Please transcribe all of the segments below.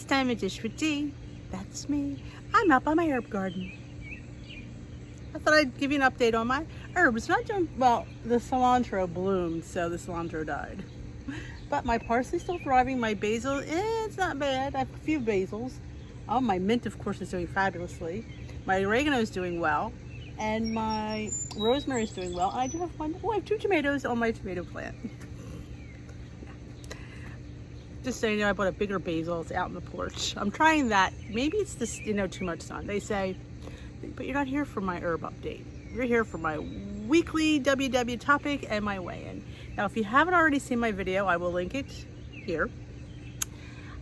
time a dish with D. That's me. I'm up on my herb garden. I thought I'd give you an update on my herbs. Not doing well. The cilantro bloomed, so the cilantro died. But my parsley's still thriving. My basil, it's not bad. I have a few basils. Oh, my mint, of course, is doing fabulously. My oregano is doing well, and my rosemary is doing well. I do have one. Oh, I have 2 tomatoes on my tomato plant. Just so you know, I bought a bigger basil. It's out on the porch. I'm trying that. Maybe it's this, too much sun. They say, but you're not here for my herb update. You're here for my weekly WW topic and my weigh-in. Now, if you haven't already seen my video, I will link it here.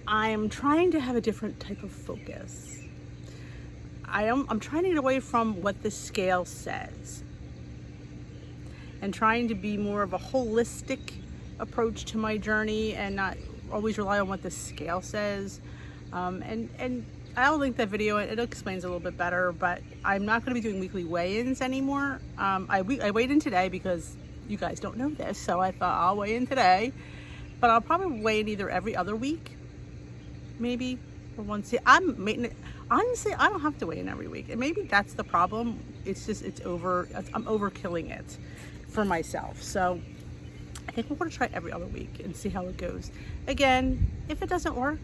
I'm trying to have a different type of focus. I'm trying to get away from what the scale says and trying to be more of a holistic approach to my journey and not always rely on what the scale says. And I'll link that video. It explains a little bit better, but I'm not going to be doing weekly weigh-ins anymore. I weighed in today because you guys don't know this, so I thought I'll weigh in today. But I'll probably weigh in either every other week, maybe, or once. Honestly, I don't have to weigh in every week, and maybe that's the problem. It's just I'm overkilling it for myself. So I think we're going to try every other week and see how it goes. Again, if it doesn't work,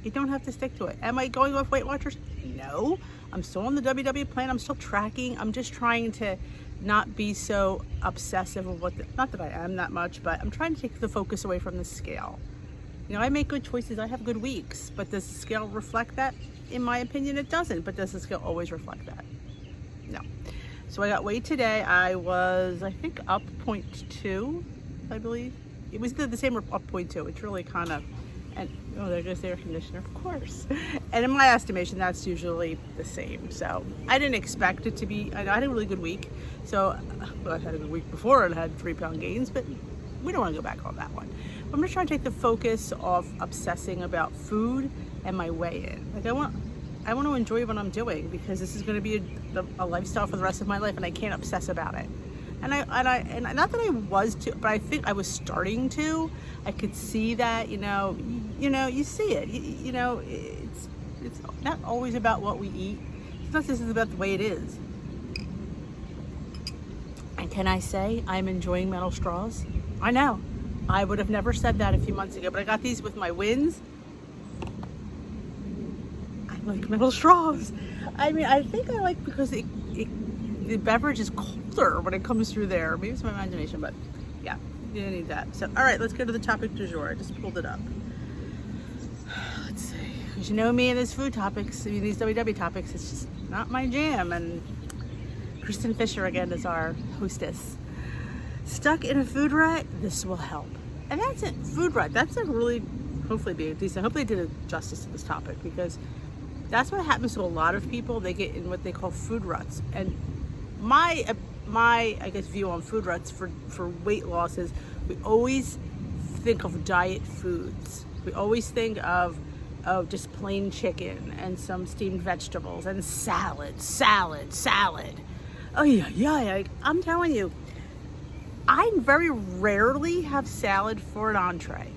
you don't have to stick to it. Am I going off Weight Watchers? No. I'm still on the WW plan. I'm still tracking. I'm just trying to not be so obsessive of not that I am that much, but I'm trying to take the focus away from the scale. I make good choices. I have good weeks, but does the scale reflect that? In my opinion, it doesn't, but does the scale always reflect that? No. So I got weighed today. I was, I think, up 0.2, I believe. It was the same, up 0.2. It's really kind of, and oh, there goes the air conditioner, of course. And in my estimation, that's usually the same. So I didn't expect it to be. I had a really good week. So, well, I had a good week before and had 3-pound gains, but we don't want to go back on that one. I'm just trying to take the focus off obsessing about food and my weigh-in. Like I want to enjoy what I'm doing because this is going to be a lifestyle for the rest of my life, and I can't obsess about it. And not that I was too, but I think I was starting to. I could see that, you see it. It's not always about what we eat. Sometimes this is about the way it is. And can I say I'm enjoying metal straws? I know. I would have never said that a few months ago, but I got these with my wins. I like metal straws. I mean, I think I like because the beverage is colder when it comes through there. Maybe it's my imagination, but yeah, you didn't need that. So, all right, let's go to the topic du jour. I just pulled it up. Let's see. Because you know me and these food topics, these WW topics, it's just not my jam. And Kristen Fisher, again, is our hostess. Stuck in a food rut? This will help. And that's it. Food rut. That's a really, hopefully be decent. Hopefully I did a justice to this topic because that's what happens to a lot of people. They get in what they call food ruts. And my I guess view on food ruts for weight loss is we always think of diet foods. We always think of just plain chicken and some steamed vegetables and salad. Oh yeah. I'm telling you, I very rarely have salad for an entree.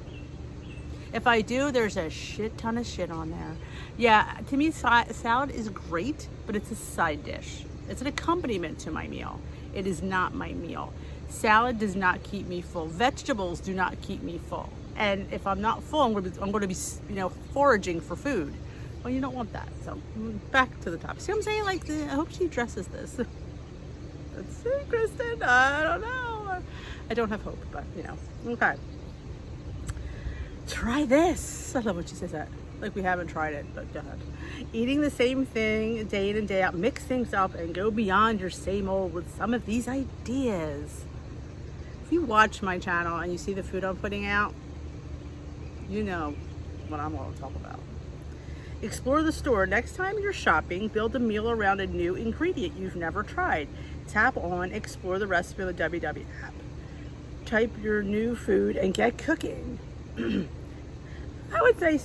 If I do, there's a shit ton of shit on there. Yeah, to me, salad is great, but it's a side dish. It's an accompaniment to my meal. It is not my meal. Salad does not keep me full. Vegetables do not keep me full. And if I'm not full, I'm going to be foraging for food. Well, you don't want that. So back to the topic. See what I'm saying? Like, I hope she addresses this. Let's see, Kristen. I don't know. I don't have hope, but okay. Try this. I love when she says that. Like we haven't tried it, but go ahead. Eating the same thing day in and day out. Mix things up and go beyond your same old with some of these ideas. If you watch my channel and you see the food I'm putting out, you know what I'm going to talk about. Explore the store. Next time you're shopping, build a meal around a new ingredient you've never tried. Tap on Explore the Recipe on the WW app. Type your new food and get cooking. I would say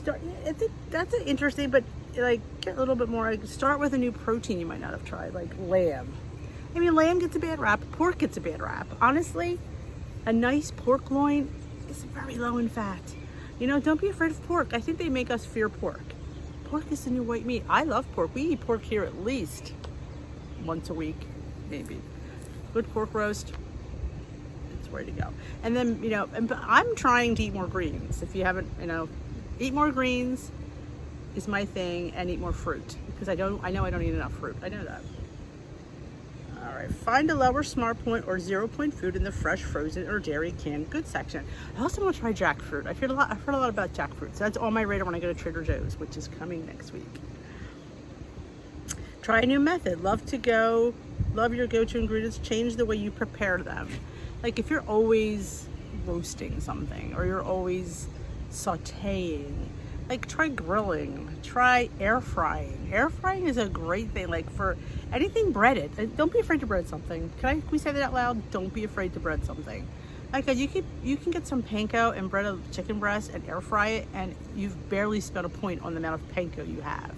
that's an interesting, but like get a little bit more. Like start with a new protein you might not have tried, like lamb. I mean, lamb gets a bad rap. Pork gets a bad rap. Honestly, a nice pork loin is very low in fat. Don't be afraid of pork. I think they make us fear pork. pork is the new white meat. I love pork. We eat pork here at least once a week, maybe. Good pork roast. It's ready to go. And then, you know, I'm trying to eat more greens. If you haven't, you know, eat more greens is my thing, and eat more fruit, because I know I don't eat enough fruit. I know that. All right, find a lower smart point or 0 point food in the fresh, frozen, or dairy canned goods section. I also want to try jackfruit. I've heard a lot about jackfruit, so that's on my radar when I go to Trader Joe's, which is coming next week. Try a new method. Love your go-to ingredients. Change the way you prepare them. Like if you're always roasting something, or you're always sauteing, like try grilling, try air frying. Air frying is a great thing, like for anything breaded. And don't be afraid to bread something. Can we say that out loud? Don't be afraid to bread something. Like you can get some panko and bread a chicken breast and air fry it, and you've barely spent a point on the amount of panko you have.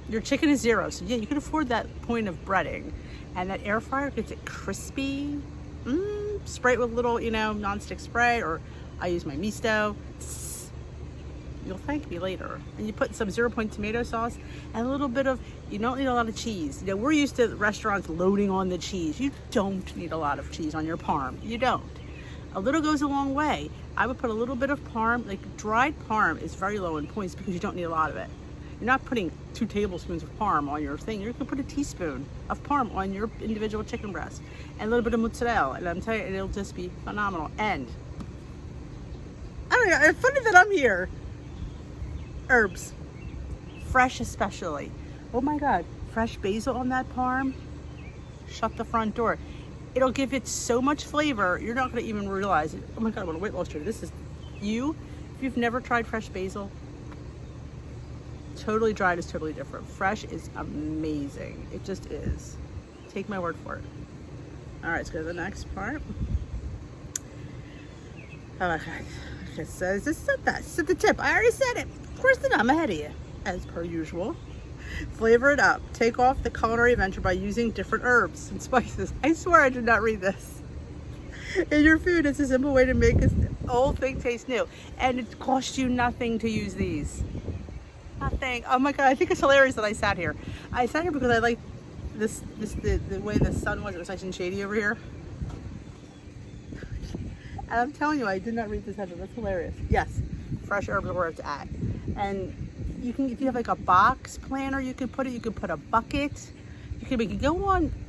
Your chicken is 0, so yeah, you can afford that point of breading, and that air fryer gets it crispy. Spray it with a little, you know, non-stick spray, or I use my misto. You'll thank me later. And you put some 0 point tomato sauce and a little bit of, you don't need a lot of cheese. You know, we're used to restaurants loading on the cheese. You don't need a lot of cheese on your parm. You don't. A little goes a long way. I would put a little bit of parm, like dried parm is very low in points because you don't need a lot of it. You're not putting 2 tablespoons of parm on your thing. You're gonna put a teaspoon of parm on your individual chicken breast and a little bit of mozzarella. And I'm telling you, it'll just be phenomenal. And I don't know, it's funny that I'm here. Herbs, fresh especially. Oh my God, fresh basil on that parm. Shut the front door. It'll give it so much flavor, you're not gonna even realize it. Oh my God, I want a weight loss journey. This is you. If you've never tried fresh basil, totally dried is totally different. Fresh is amazing. It just is. Take my word for it. All right, let's go to the next part. Oh my God. It says, this is the tip. I already said it. Of course, then I'm ahead of you, as per usual. Flavor it up. Take off the culinary adventure by using different herbs and spices. I swear I did not read this. In your food, it's a simple way to make an old thing taste new. And it costs you nothing to use these. Nothing. Oh my God, I think it's hilarious that I sat here. I sat here because I like the way the sun was. It was nice and shady over here. And I'm telling you, I did not read this header. That's hilarious. Yes, fresh herbs are where it's at. And you can, if you have like a box planner, you can put it. You can put a bucket. You can go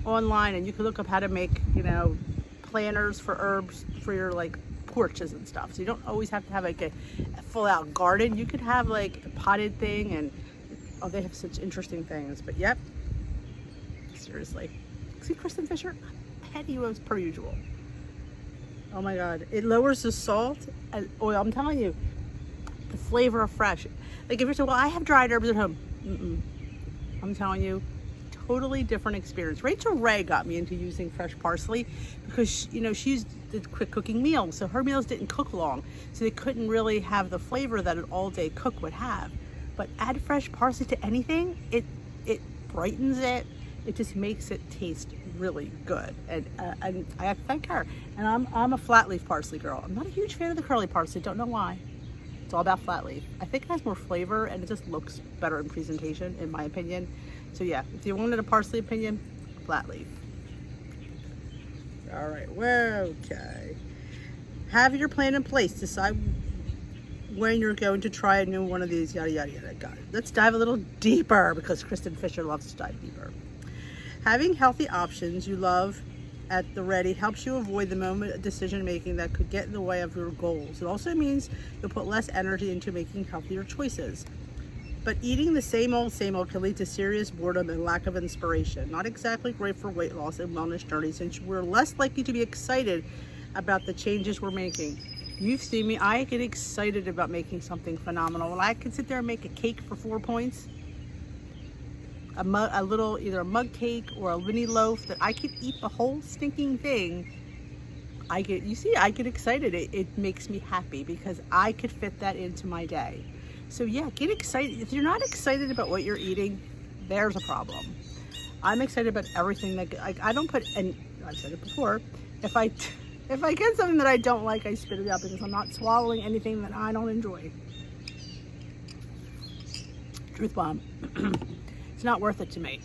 online and you can look up how to make, you know, planners for herbs for your like porches and stuff. So you don't always have to have like a full out garden. You could have like a potted thing, and oh, they have such interesting things. But yep, seriously, see Kristen Fisher ahead of you as per usual. Oh my God, it lowers the salt and oil. I'm telling you, the flavor of fresh. Like if you're saying, well, I have dried herbs at home. I'm telling you, totally different experience. Rachel Ray got me into using fresh parsley because, you know, she used the quick cooking meals. So her meals didn't cook long. So they couldn't really have the flavor that an all day cook would have. But add fresh parsley to anything, it brightens it. It just makes it taste really good. And I have to thank her. And I'm a flat leaf parsley girl. I'm not a huge fan of the curly parsley. Don't know why. It's all about flat leaf. I think it has more flavor and it just looks better in presentation, in my opinion. So yeah, if you wanted a parsley opinion, flat leaf. All right, well, okay. Have your plan in place. Decide when you're going to try a new one of these, yada, yada, yada. Got it. Let's dive a little deeper because Kristen Fisher loves to dive deeper. Having healthy options you love at the ready helps you avoid the moment decision making that could get in the way of your goals. It also means you'll put less energy into making healthier choices. But eating the same old can lead to serious boredom and lack of inspiration. Not exactly great for weight loss and wellness journeys, since we're less likely to be excited about the changes we're making. You've seen me, I get excited about making something phenomenal. When I can sit there and make a cake for 4 points, a little, either a mug cake or a mini loaf that I could eat the whole stinking thing, I get excited. It makes me happy because I could fit that into my day. So yeah, get excited. If you're not excited about what you're eating, there's a problem. I'm excited about everything that I don't put, and I've said it before, if I get something that I don't like, I spit it out because I'm not swallowing anything that I don't enjoy. Truth bomb. It's not worth it to me.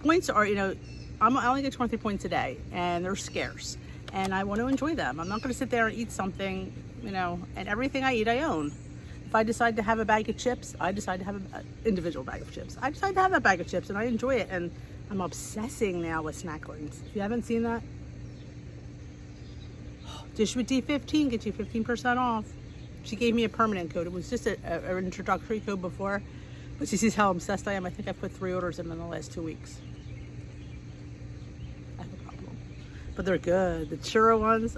Points are, I only get 23 points a day, and they're scarce, and I want to enjoy them. I'm not going to sit there and eat something, and everything I eat I own. If I decide to have a bag of chips, I decide to have an individual bag of chips. I decide to have that bag of chips, and I enjoy it, and I'm obsessing now with Snacklings. If you haven't seen that, Dish with D15 gets you 15% off. She gave me a permanent code. It was just an introductory code before, but she sees how obsessed I am. I think I put 3 orders in the last 2 weeks. I have a problem, but they're good. The churro ones,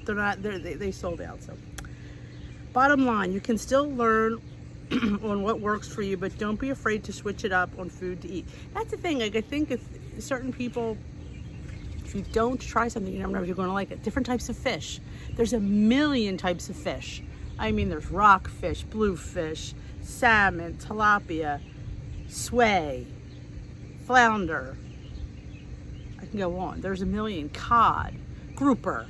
they're not. They sold out. So, bottom line, you can still learn on what works for you, but don't be afraid to switch it up on food to eat. That's the thing. Like, I think if certain people, if you don't try something, you never know if you're going to like it. Different types of fish. There's a million types of fish. I mean, there's rockfish, bluefish, salmon, tilapia, sway, flounder. I can go on. There's a million. Cod, grouper.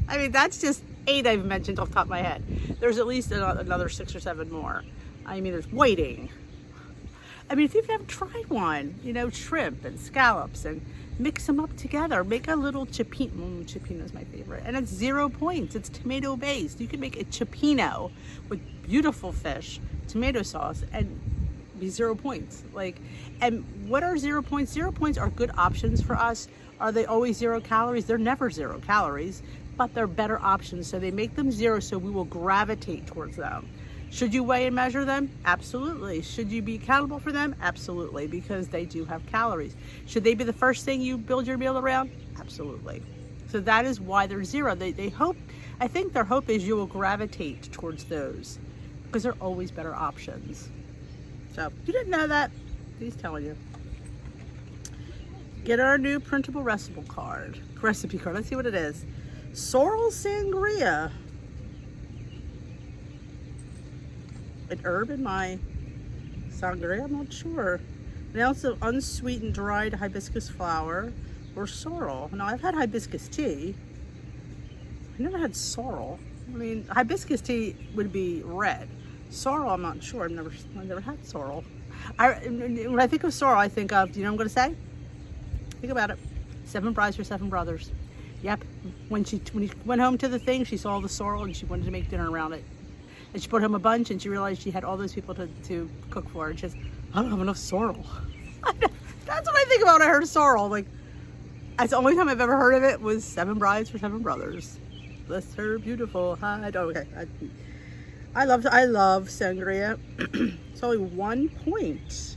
I mean, that's just 8 I've mentioned off the top of my head. There's at least another 6 or 7 more. I mean, there's whiting. I mean, if you've never tried one, shrimp and scallops, and mix them up together. Make a little cioppino. Cioppino is my favorite. And it's 0 points. It's tomato based. You can make a cioppino with beautiful fish, tomato sauce, and be 0 points. And what are 0 points? 0 points are good options for us. Are they always 0 calories? They're never 0 calories, but they're better options. So they make them 0, so we will gravitate towards them. Should you weigh and measure them? Absolutely. Should you be accountable for them? Absolutely, because they do have calories. Should they be the first thing you build your meal around? Absolutely. So that is why they're 0. They hope, I think their hope is you will gravitate towards those because they're always better options. So if you didn't know that, he's telling you. Get our new printable recipe card. Let's see what it is. Sorrel Sangria. An herb in my sangria, I'm not sure. An ounce of unsweetened dried hibiscus flower or sorrel. Now, I've had hibiscus tea. I never had sorrel. I mean, hibiscus tea would be red. Sorrel, I'm not sure. I've never had sorrel. When I think of sorrel, I think of, what I'm going to say? Think about it. 7 brides for 7 brothers. Yep. When he went home to the thing, she saw the sorrel and she wanted to make dinner around it. And she brought home a bunch, and she realized she had all those people to cook for. And she says, I don't have enough sorrel. That's what I think about when I heard sorrel. That's the only time I've ever heard of it was 7 brides for 7 brothers. Bless her beautiful hide. Oh, okay. I love sangria. It's only 1 point.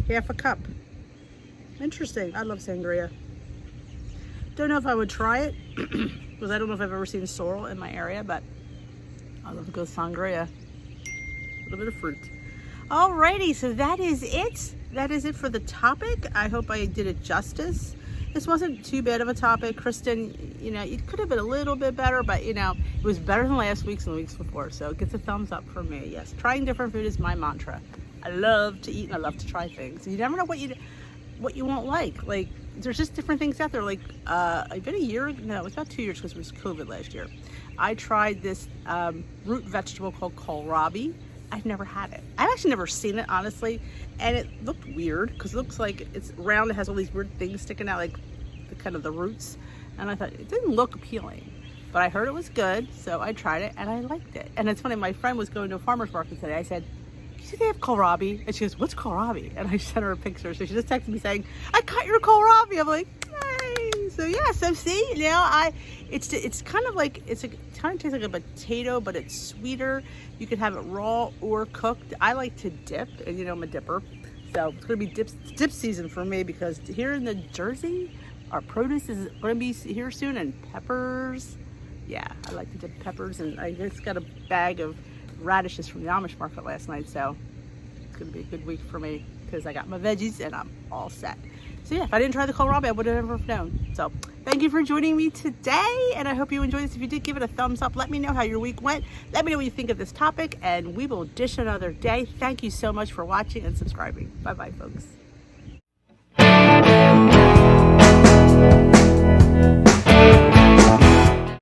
Half a cup. Interesting. I love sangria. Don't know if I would try it because I don't know if I've ever seen sorrel in my area, but I love a good sangria. A little bit of fruit. Alrighty, so that is it. That is it for the topic. I hope I did it justice. This wasn't too bad of a topic. Kristen, it could have been a little bit better, but it was better than last week's and the weeks before. So it gets a thumbs up from me. Yes, trying different food is my mantra. I love to eat and I love to try things. You never know what you won't like. There's just different things out there. It's been a year, no, it was about 2 years because it was COVID last year. I tried this root vegetable called kohlrabi. I've never had it. I've actually never seen it, honestly. And it looked weird because it looks like it's round. It has all these weird things sticking out, like the roots. And I thought it didn't look appealing, but I heard it was good. So I tried it and I liked it. And it's funny, my friend was going to a farmer's market today. I said, you see they have kohlrabi? And she goes, what's kohlrabi? And I sent her a picture. So she just texted me saying, I cut your kohlrabi. I'm like, hey. So yeah, so see, now it's kind of like, it kind of tastes like a potato, but it's sweeter. You can have it raw or cooked. I like to dip, and I'm a dipper. So it's going to be dip season for me because here in the Jersey, our produce is going to be here soon, and peppers. Yeah, I like to dip peppers, and I just got a bag of radishes from the Amish market last night, so it's going to be a good week for me because I got my veggies and I'm all set. So yeah, if I didn't try the kohlrabi, I would have never known. So thank you for joining me today, and I hope you enjoyed this. If you did, give it a thumbs up. Let me know how your week went. Let me know what you think of this topic, and we will dish another day. Thank you so much for watching and subscribing. Bye-bye, folks.